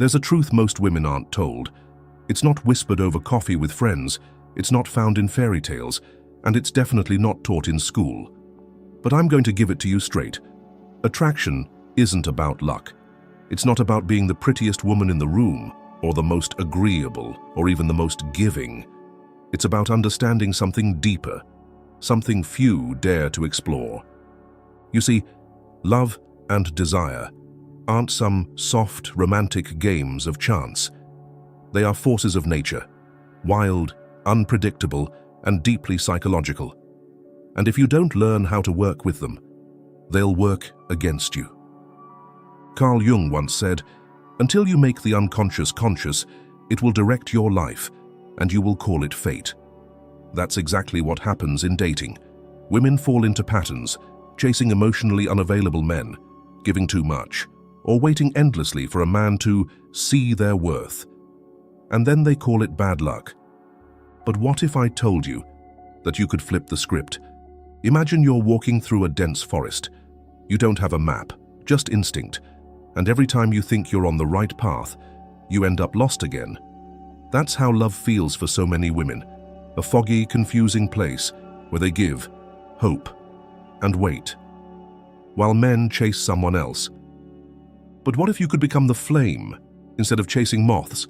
There's a truth most women aren't told. It's not whispered over coffee with friends, it's not found in fairy tales, and it's definitely not taught in school. But I'm going to give it to you straight. Attraction isn't about luck. It's not about being the prettiest woman in the room, or the most agreeable, or even the most giving. It's about understanding something deeper, something few dare to explore. You see, love and desire aren't some soft, romantic games of chance. They are forces of nature, wild, unpredictable, and deeply psychological. And if you don't learn how to work with them, they'll work against you. Carl Jung once said, "Until you make the unconscious conscious, it will direct your life, and you will call it fate." That's exactly what happens in dating. Women fall into patterns, chasing emotionally unavailable men, giving too much, or waiting endlessly for a man to see their worth. And then they call it bad luck. But what if I told you that you could flip the script? Imagine you're walking through a dense forest. You don't have a map, just instinct. And every time you think you're on the right path, you end up lost again. That's how love feels for so many women. A foggy, confusing place where they give, hope, and wait, while men chase someone else. But what if you could become the flame instead of chasing moths?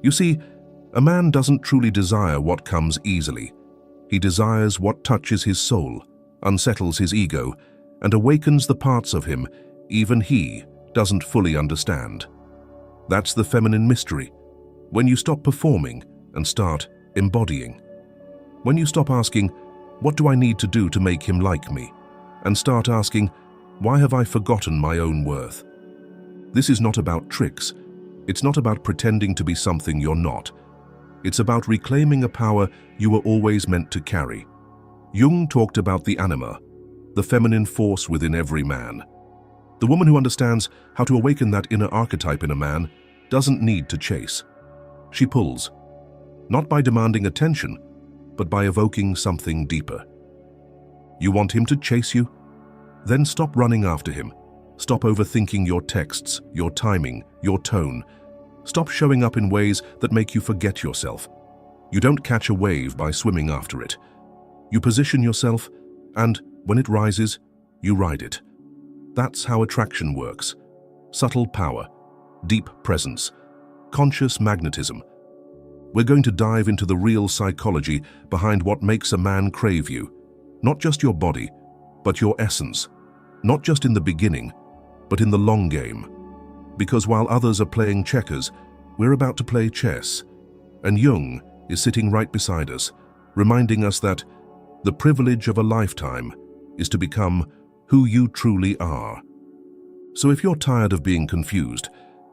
You see, a man doesn't truly desire what comes easily. He desires what touches his soul, unsettles his ego, and awakens the parts of him even he doesn't fully understand. That's the feminine mystery. When you stop performing and start embodying. When you stop asking, "What do I need to do to make him like me?" and start asking, "Why have I forgotten my own worth?" This is not about tricks. It's not about pretending to be something you're not. It's about reclaiming a power you were always meant to carry. Jung talked about the anima, the feminine force within every man. The woman who understands how to awaken that inner archetype in a man doesn't need to chase. She pulls, not by demanding attention, but by evoking something deeper. You want him to chase you? Then stop running after him. Stop overthinking your texts, your timing, your tone. Stop showing up in ways that make you forget yourself. You don't catch a wave by swimming after it. You position yourself, and when it rises, you ride it. That's how attraction works. Subtle power, deep presence, conscious magnetism. We're going to dive into the real psychology behind what makes a man crave you. Not just your body, but your essence. Not just in the beginning, but in the long game. Because while others are playing checkers, we're about to play chess. And Jung is sitting right beside us, reminding us that the privilege of a lifetime is to become who you truly are. So if you're tired of being confused,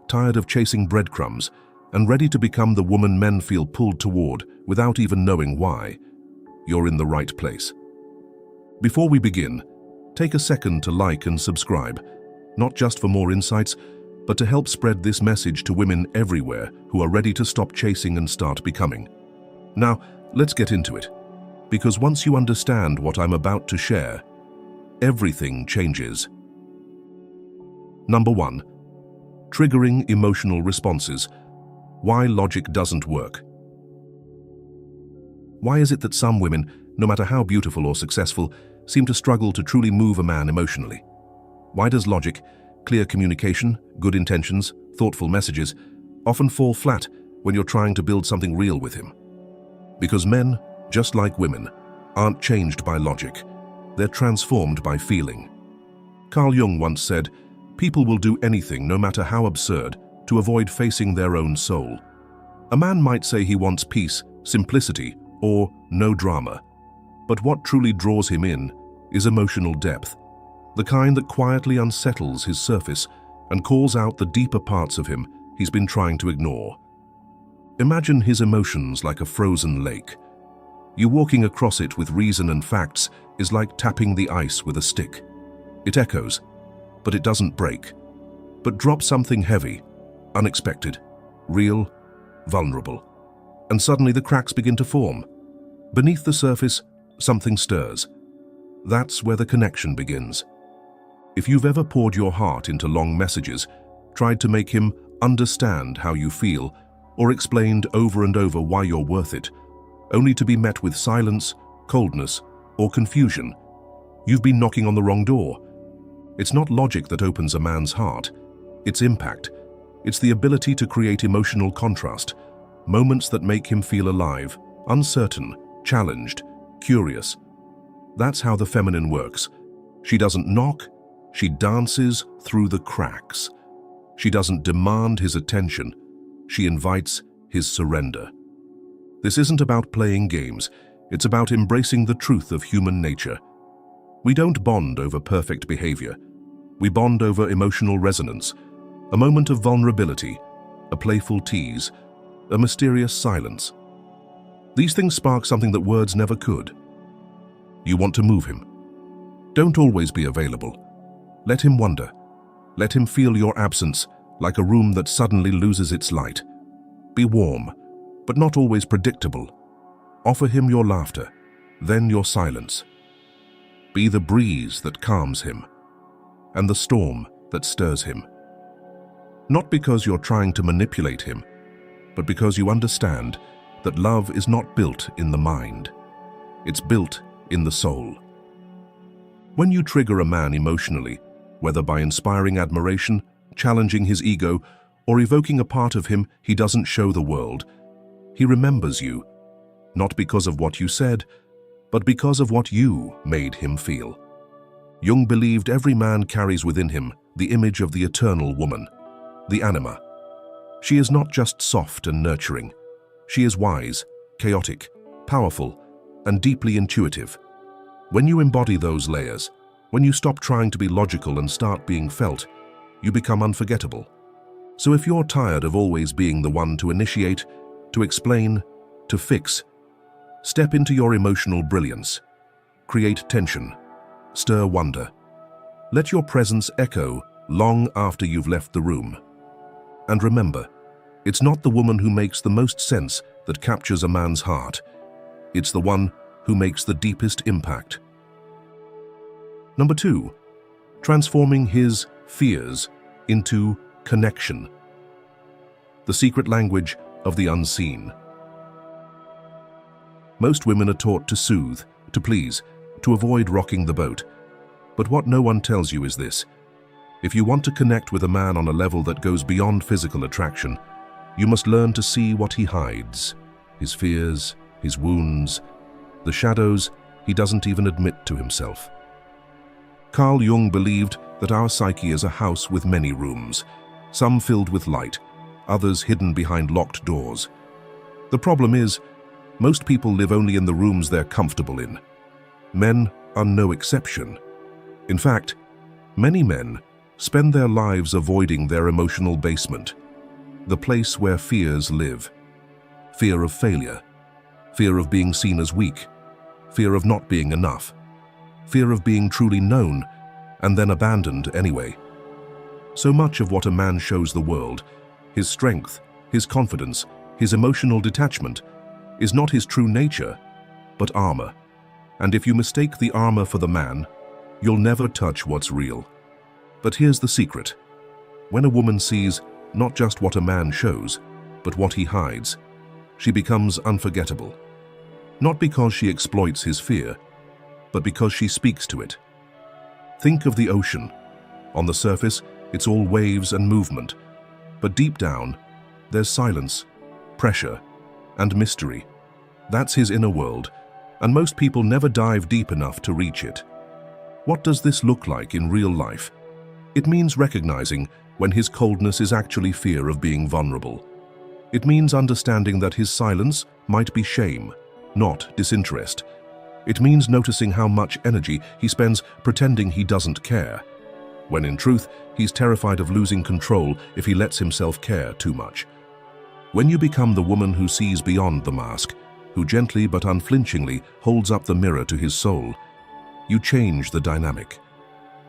tired of chasing breadcrumbs, and ready to become the woman men feel pulled toward without even knowing why, you're in the right place. Before we begin, take a second to like and subscribe, not just for more insights, but to help spread this message to women everywhere who are ready to stop chasing and start becoming. Now, let's get into it. Because once you understand what I'm about to share, everything changes. Number 1. Triggering emotional responses. Why logic doesn't work. Why is it that some women, no matter how beautiful or successful, seem to struggle to truly move a man emotionally? Why does logic, clear communication, good intentions, thoughtful messages, often fall flat when you're trying to build something real with him? Because men, just like women, aren't changed by logic. They're transformed by feeling. Carl Jung once said, "People will do anything, no matter how absurd, to avoid facing their own soul." A man might say he wants peace, simplicity, or no drama. But what truly draws him in is emotional depth, the kind that quietly unsettles his surface and calls out the deeper parts of him he's been trying to ignore. Imagine his emotions like a frozen lake. You walking across it with reason and facts is like tapping the ice with a stick. It echoes, but it doesn't break. But drop something heavy, unexpected, real, vulnerable, and suddenly the cracks begin to form. Beneath the surface, something stirs. That's where the connection begins. If you've ever poured your heart into long messages, tried to make him understand how you feel, or explained over and over why you're worth it, only to be met with silence, coldness, or confusion. You've been knocking on the wrong door. It's not logic that opens a man's heart. It's impact. It's the ability to create emotional contrast, moments that make him feel alive, uncertain, challenged, curious. That's how the feminine works. She doesn't knock, she dances through the cracks. She doesn't demand his attention, she invites his surrender. This isn't about playing games, it's about embracing the truth of human nature. We don't bond over perfect behavior. We bond over emotional resonance, a moment of vulnerability, a playful tease, a mysterious silence. These things spark something that words never could. You want to move him. Don't always be available. Let him wonder. Let him feel your absence, like a room that suddenly loses its light. Be warm, but not always predictable. Offer him your laughter, then your silence. Be the breeze that calms him, and the storm that stirs him. Not because you're trying to manipulate him, but because you understand that love is not built in the mind. It's built in the soul. When you trigger a man emotionally, whether by inspiring admiration, challenging his ego, or evoking a part of him he doesn't show the world, he remembers you, not because of what you said, but because of what you made him feel. Jung believed every man carries within him the image of the eternal woman, the anima. She is not just soft and nurturing. She is wise, chaotic, powerful, and deeply intuitive. When you embody those layers, when you stop trying to be logical and start being felt, you become unforgettable. So if you're tired of always being the one to initiate, to explain, to fix, step into your emotional brilliance. Create tension. Stir wonder. Let your presence echo long after you've left the room. And remember, it's not the woman who makes the most sense that captures a man's heart. It's the one who makes the deepest impact. Number 2, transforming his fears into connection. The secret language of the unseen. Most women are taught to soothe, to please, to avoid rocking the boat. But what no one tells you is this: if you want to connect with a man on a level that goes beyond physical attraction, you must learn to see what he hides, his fears, his wounds, the shadows he doesn't even admit to himself. Carl Jung believed that our psyche is a house with many rooms, some filled with light, others hidden behind locked doors. The problem is, most people live only in the rooms they're comfortable in. Men are no exception. In fact, many men spend their lives avoiding their emotional basement, the place where fears live. Fear of failure, fear of being seen as weak, fear of not being enough, fear of being truly known and then abandoned anyway. So much of what a man shows the world, his strength, his confidence, his emotional detachment, is not his true nature, but armor. And if you mistake the armor for the man, you'll never touch what's real. But here's the secret. When a woman sees not just what a man shows, but what he hides, she becomes unforgettable. Not because she exploits his fear, but because she speaks to it. Think of the ocean. On the surface, it's all waves and movement. But deep down, there's silence, pressure, and mystery. That's his inner world, and most people never dive deep enough to reach it. What does this look like in real life? It means recognizing when his coldness is actually fear of being vulnerable. It means understanding that his silence might be shame, not disinterest. It means noticing how much energy he spends pretending he doesn't care, when in truth, he's terrified of losing control if he lets himself care too much. When you become the woman who sees beyond the mask, who gently but unflinchingly holds up the mirror to his soul, you change the dynamic.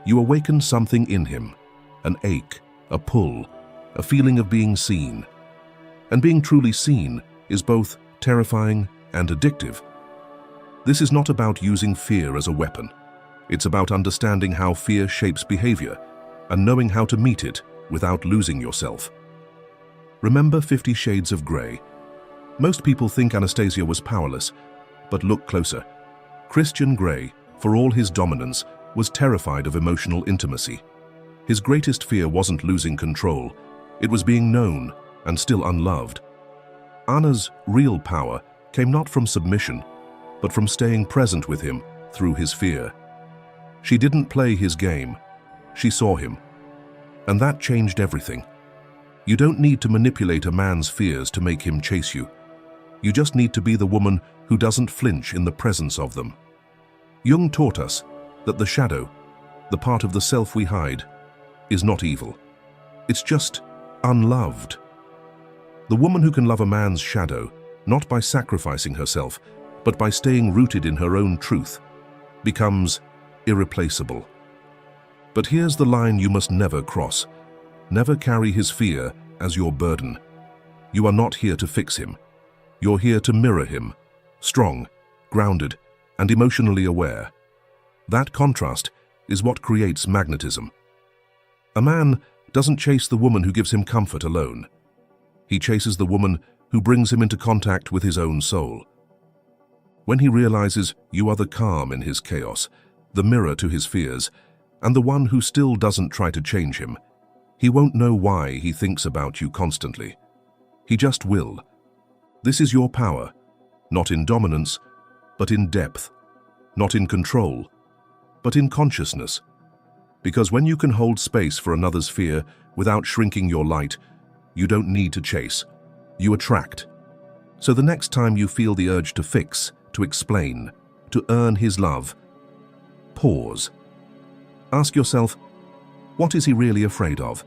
You awaken something in him, an ache, a pull, a feeling of being seen. And being truly seen is both terrifying and addictive. This is not about using fear as a weapon. It's about understanding how fear shapes behavior and knowing how to meet it without losing yourself. Remember 50 Shades of Grey? Most people think Anastasia was powerless, but look closer. Christian Grey, for all his dominance, was terrified of emotional intimacy. His greatest fear wasn't losing control, it was being known and still unloved. Anna's real power came not from submission, but from staying present with him through his fear. She didn't play his game, she saw him. And that changed everything. You don't need to manipulate a man's fears to make him chase you. You just need to be the woman who doesn't flinch in the presence of them. Jung taught us that the shadow, the part of the self we hide, is not evil. It's just unloved. The woman who can love a man's shadow, not by sacrificing herself, but by staying rooted in her own truth, becomes irreplaceable. But here's the line you must never cross. Never carry his fear as your burden. You are not here to fix him. You're here to mirror him, strong, grounded, and emotionally aware. That contrast is what creates magnetism. A man doesn't chase the woman who gives him comfort alone. He chases the woman who brings him into contact with his own soul. When he realizes you are the calm in his chaos, the mirror to his fears, and the one who still doesn't try to change him, he won't know why he thinks about you constantly. He just will. This is your power, not in dominance, but in depth, not in control, but in consciousness. Because when you can hold space for another's fear without shrinking your light, you don't need to chase, you attract. So the next time you feel the urge to fix, to explain, to earn his love, pause. Ask yourself, what is he really afraid of?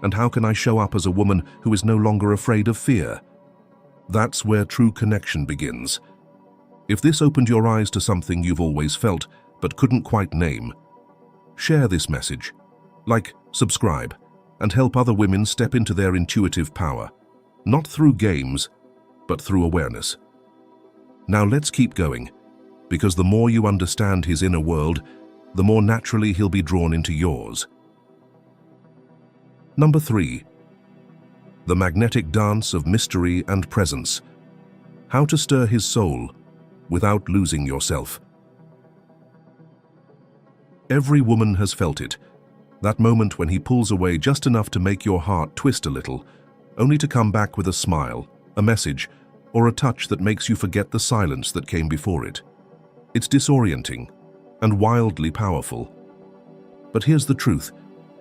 And how can I show up as a woman who is no longer afraid of fear? That's where true connection begins. If this opened your eyes to something you've always felt but couldn't quite name, share this message, like, subscribe, and help other women step into their intuitive power, not through games, but through awareness. Now let's keep going, because the more you understand his inner world, the more naturally he'll be drawn into yours. Number 3. The magnetic dance of mystery and presence. How to stir his soul without losing yourself. Every woman has felt it, that moment when he pulls away just enough to make your heart twist a little, only to come back with a smile, a message, or a touch that makes you forget the silence that came before it. It's disorienting and wildly powerful. But here's the truth,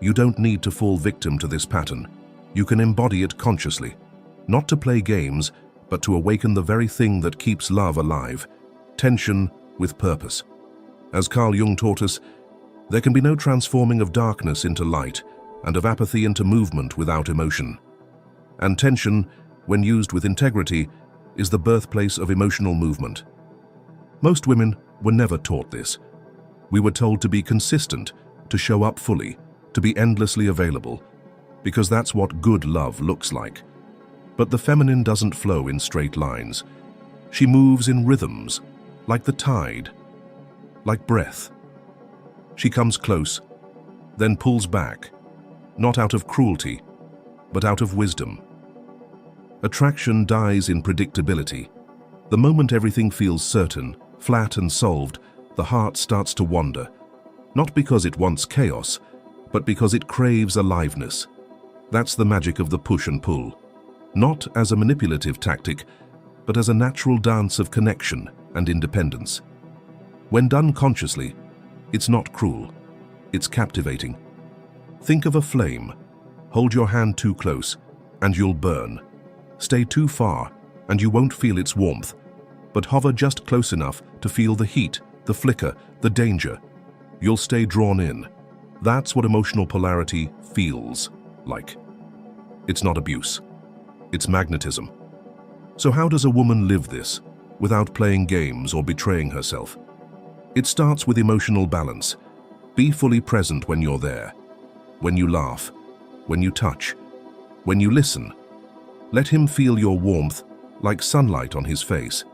you don't need to fall victim to this pattern. You can embody it consciously, not to play games, but to awaken the very thing that keeps love alive, tension with purpose. As Carl Jung taught us, there can be no transforming of darkness into light and of apathy into movement without emotion. And tension, when used with integrity, is the birthplace of emotional movement. Most women were never taught this. We were told to be consistent, to show up fully, to be endlessly available, because that's what good love looks like. But the feminine doesn't flow in straight lines. She moves in rhythms, like the tide, like breath. She comes close, then pulls back, not out of cruelty, but out of wisdom. Attraction dies in predictability. The moment everything feels certain, flat and solved, the heart starts to wander, not because it wants chaos, but because it craves aliveness. That's the magic of the push and pull, not as a manipulative tactic, but as a natural dance of connection and independence. When done consciously, it's not cruel, it's captivating. Think of a flame. Hold your hand too close, and you'll burn. Stay too far, and you won't feel its warmth, but hover just close enough to feel the heat, the flicker, the danger. You'll stay drawn in. That's what emotional polarity feels like. It's not abuse. It's magnetism. So how does a woman live this without playing games or betraying herself? It starts with emotional balance. Be fully present when you're there, when you laugh, when you touch, when you listen. Let him feel your warmth like sunlight on his face.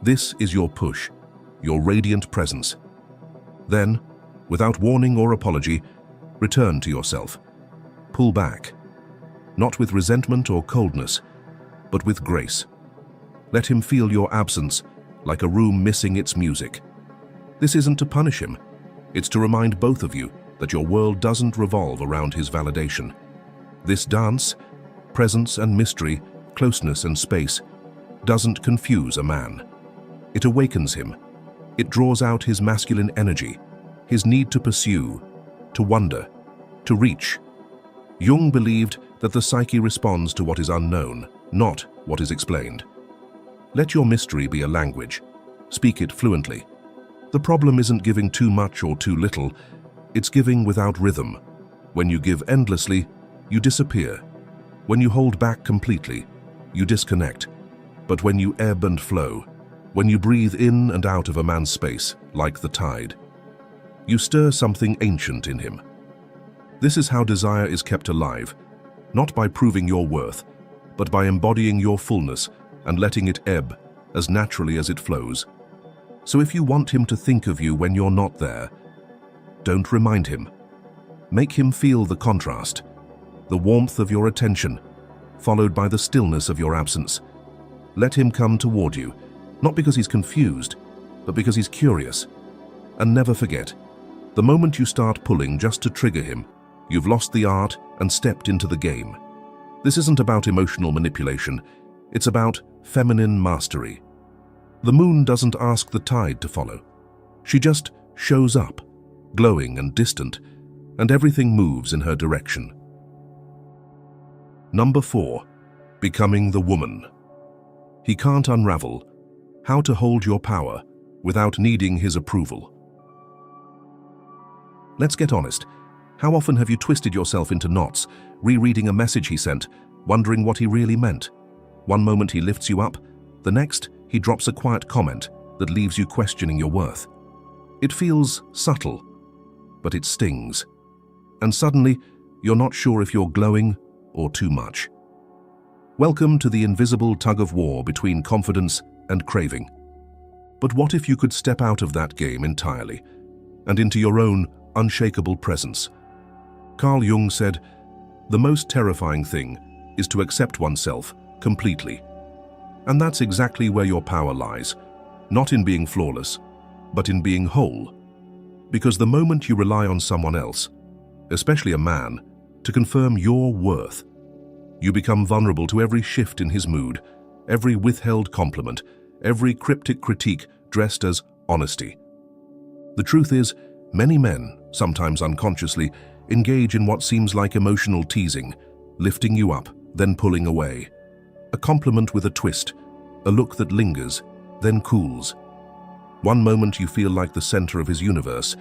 This is your push, your radiant presence. Then, without warning or apology, return to yourself. Pull back. not with resentment or coldness, but with grace. Let him feel your absence like a room missing its music. This isn't to punish him. It's to remind both of you that your world doesn't revolve around his validation. This dance, presence and mystery, closeness and space, doesn't confuse a man. It awakens him. It draws out his masculine energy, his need to pursue, to wonder, to reach. Jung believed that the psyche responds to what is unknown, not what is explained. Let your mystery be a language. Speak it fluently. The problem isn't giving too much or too little, it's giving without rhythm. When you give endlessly, you disappear. When you hold back completely, you disconnect. But when you ebb and flow, when you breathe in and out of a man's space, like the tide, you stir something ancient in him. This is how desire is kept alive, not by proving your worth, but by embodying your fullness and letting it ebb as naturally as it flows. So if you want him to think of you when you're not there, don't remind him. Make him feel the contrast, the warmth of your attention, followed by the stillness of your absence. Let him come toward you, not because he's confused, but because he's curious. And never forget, the moment you start pulling just to trigger him, you've lost the art and stepped into the game. This isn't about emotional manipulation, it's about feminine mastery. The moon doesn't ask the tide to follow. She just shows up, glowing and distant, and everything moves in her direction. Number 4. Becoming the woman. He can't unravel how to hold your power without needing his approval. Let's get honest. How often have you twisted yourself into knots, rereading a message he sent, wondering what he really meant? One moment he lifts you up, the next he drops a quiet comment that leaves you questioning your worth. It feels subtle, but it stings. And suddenly, you're not sure if you're glowing or too much. Welcome to the invisible tug-of-war between confidence and craving. But what if you could step out of that game entirely and into your own unshakable presence? Carl Jung said, "The most terrifying thing is to accept oneself completely." And that's exactly where your power lies, not in being flawless, but in being whole. Because the moment you rely on someone else, especially a man, to confirm your worth, you become vulnerable to every shift in his mood, every withheld compliment, every cryptic critique dressed as honesty. The truth is, many men, sometimes unconsciously, engage in what seems like emotional teasing, lifting you up, then pulling away. A compliment with a twist, a look that lingers, then cools. One moment you feel like the center of his universe,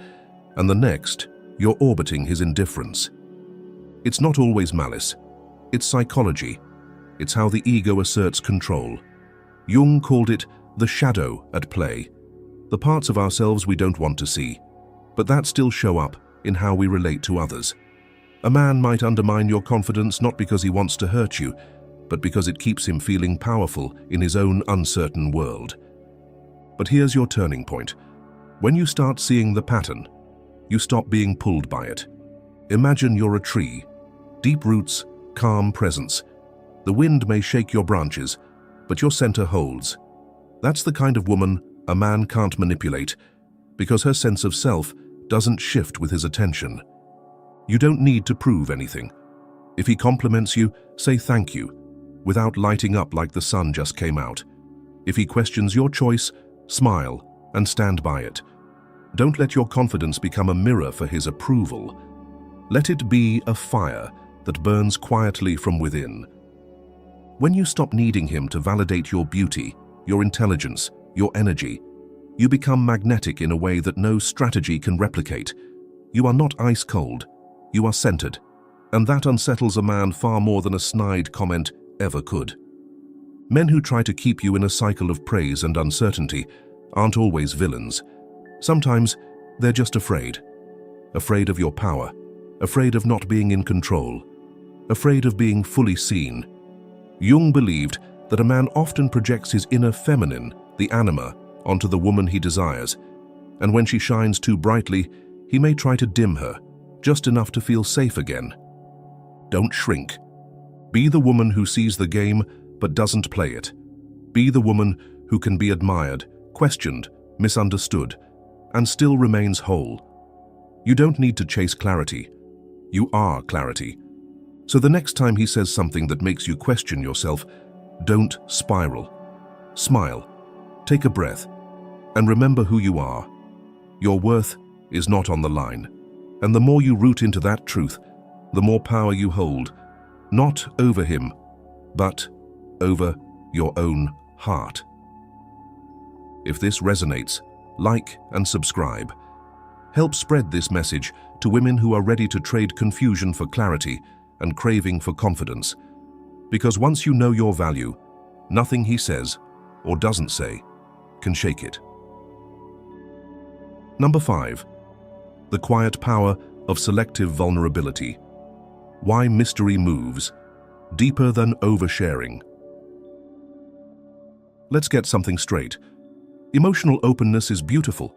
and the next, you're orbiting his indifference. It's not always malice. It's psychology. It's how the ego asserts control. Jung called it the shadow at play, the parts of ourselves we don't want to see, but that still show up in how we relate to others. A man might undermine your confidence not because he wants to hurt you, but because it keeps him feeling powerful in his own uncertain world. But here's your turning point. When you start seeing the pattern, you stop being pulled by it. Imagine you're a tree, deep roots, calm presence. The wind may shake your branches, but your center holds. That's the kind of woman a man can't manipulate, because her sense of self doesn't shift with his attention. You don't need to prove anything. If he compliments you, say thank you, without lighting up like the sun just came out. If he questions your choice, smile and stand by it. Don't let your confidence become a mirror for his approval. Let it be a fire that burns quietly from within. When you stop needing him to validate your beauty, your intelligence, your energy, you become magnetic in a way that no strategy can replicate. You are not ice cold, you are centered, and that unsettles a man far more than a snide comment ever could. Men who try to keep you in a cycle of praise and uncertainty aren't always villains. Sometimes they're just afraid. Afraid of your power, afraid of not being in control, afraid of being fully seen. Jung believed that a man often projects his inner feminine, the anima, onto the woman he desires, and when she shines too brightly, he may try to dim her, just enough to feel safe again. Don't shrink. Be the woman who sees the game but doesn't play it. Be the woman who can be admired, questioned, misunderstood, and still remains whole. You don't need to chase clarity. You are clarity. So the next time he says something that makes you question yourself, don't spiral. Smile, take a breath, and remember who you are. Your worth is not on the line. And the more you root into that truth, the more power you hold, not over him, but over your own heart. If this resonates, like and subscribe. Help spread this message to women who are ready to trade confusion for clarity and craving for confidence. Because once you know your value, nothing he says or doesn't say can shake it. Number 5. The quiet power of selective vulnerability. Why mystery moves deeper than oversharing. Let's get something straight. Emotional openness is beautiful,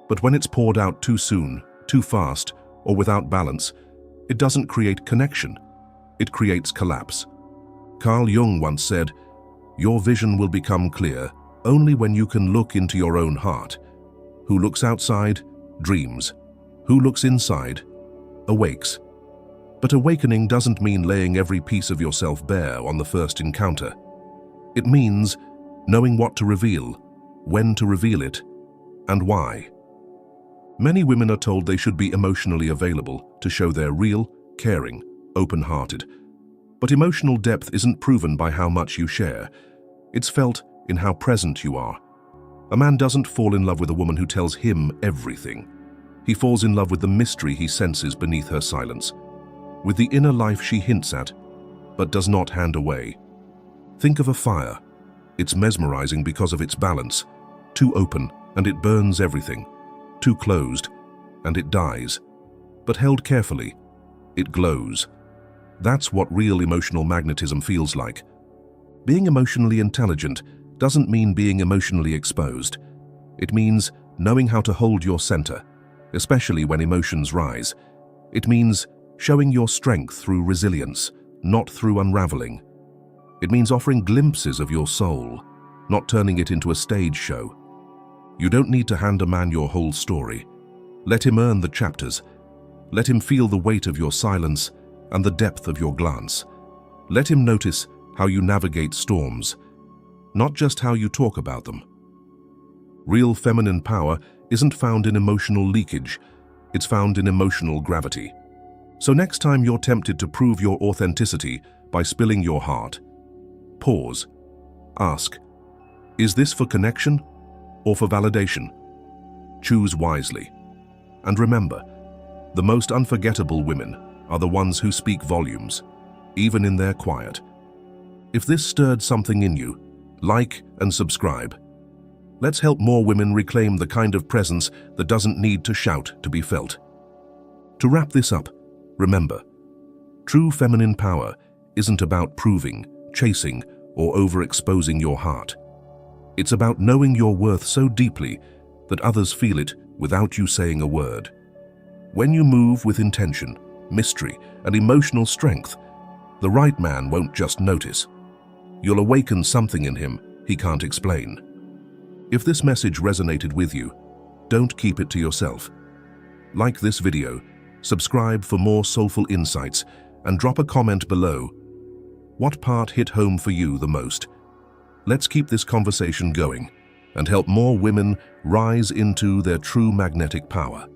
but when it's poured out too soon, too fast, or without balance, it doesn't create connection. It creates collapse. Carl Jung once said, "Your vision will become clear only when you can look into your own heart. Who looks outside, dreams. Who looks inside, awakes." But awakening doesn't mean laying every piece of yourself bare on the first encounter. It means knowing what to reveal, when to reveal it, and why. Many women are told they should be emotionally available to show they're real, caring, open-hearted. But emotional depth isn't proven by how much you share. It's felt in how present you are. A man doesn't fall in love with a woman who tells him everything. He falls in love with the mystery he senses beneath her silence, with the inner life she hints at, but does not hand away. Think of a fire. It's mesmerizing because of its balance. Too open, and it burns everything. Too closed, and it dies. But held carefully, it glows. That's what real emotional magnetism feels like. Being emotionally intelligent doesn't mean being emotionally exposed. It means knowing how to hold your center, especially when emotions rise. It means showing your strength through resilience, not through unraveling. It means offering glimpses of your soul, not turning it into a stage show. You don't need to hand a man your whole story. Let him earn the chapters. Let him feel the weight of your silence and the depth of your glance. Let him notice how you navigate storms, not just how you talk about them. Real feminine power isn't found in emotional leakage. It's found in emotional gravity. So next time you're tempted to prove your authenticity by spilling your heart, pause. Ask, is this for connection or for validation? Choose wisely. And remember, the most unforgettable women are the ones who speak volumes, even in their quiet. If this stirred something in you, like and subscribe. Let's help more women reclaim the kind of presence that doesn't need to shout to be felt. To wrap this up, remember, true feminine power isn't about proving, chasing, or overexposing your heart. It's about knowing your worth so deeply that others feel it without you saying a word. When you move with intention, mystery, and emotional strength, the right man won't just notice. You'll awaken something in him he can't explain. If this message resonated with you, don't keep it to yourself. Like this video, subscribe for more soulful insights, and drop a comment below. What part hit home for you the most? Let's keep this conversation going and help more women rise into their true magnetic power.